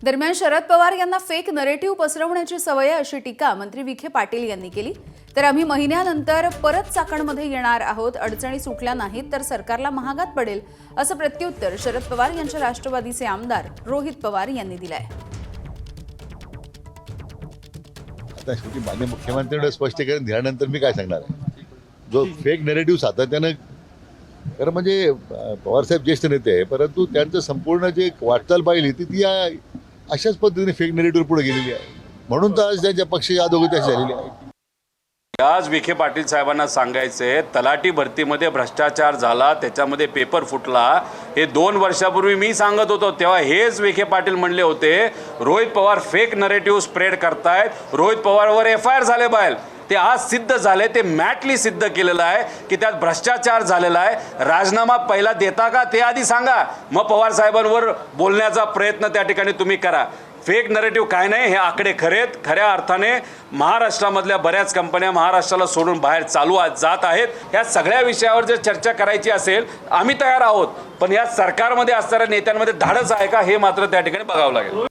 दरम्यान शरद पवार यांना fake narrative पसरवण्याची सवय आहे अशी टीका मंत्री विखे पाटील यांनी केली। तर आम्ही महिन्यानंतर परत चाकणमध्ये येणार आहोत, अडचणी सुटल्या नाहीत तर सरकारला महागात पडेल असं प्रत्युत्तर शरद पवार यांच्या राष्ट्रवादीचे आमदार रोहित पवार यांनी दिलंय। आता शेवटी माननीय मुख्यमंत्र्यांनी स्पष्टीकरण दिल्यानंतर मी काय सांगणार आहे। जो फेक नरेटिव्ह सातत्यानं खरं म्हणजे पवारसाहेब ज्येष्ठ नेते आहे, परंतु त्यांचं संपूर्ण जे वाटचाल पाहिली ती अशाच पद्धतीने फेक नरेटिव्ह पुढे गेलेली आहे, म्हणून तर आज त्यांच्या पक्षाची अधोगती अशी झालेली आहे। आज विखे पाटील साहेबांना सांगायचे तलाठी भरतीमध्ये भ्रष्टाचार झाला, त्याच्यामध्ये पेपर फुटला, हे 2 वर्षापूर्वी मी सांगत होतो, तेव्हा हेच विखे पाटील म्हणले होते Rohit Pawar fake narrative spread करतायत, रोहित पवारवर FIR झाले बाहेर। ते आज सिद्ध झाले, ते मॅटली सिद्ध केलेलं आहे की त्यात भ्रष्टाचार झालेला आहे। राजीनामा पहिला देता का ते आधी सांगा, मग पवार साहेबांवर बोलण्याचा प्रयत्न त्या ठिकाणी तुम्ही करा। फेक नरेटिव्ह काय नाही, हे आकडे खरेत। खऱ्या अर्थाने महाराष्ट्रामधल्या बऱ्याच कंपन्या महाराष्ट्राला सोडून बाहेर जात आहेत। या सगळ्या विषयावर जर चर्चा करायची असेल आम्ही तयार आहोत, पण या सरकारमध्ये असणाऱ्या नेत्यांमध्ये धाडस आहे का हे मात्र त्या ठिकाणी बघावं लागेल।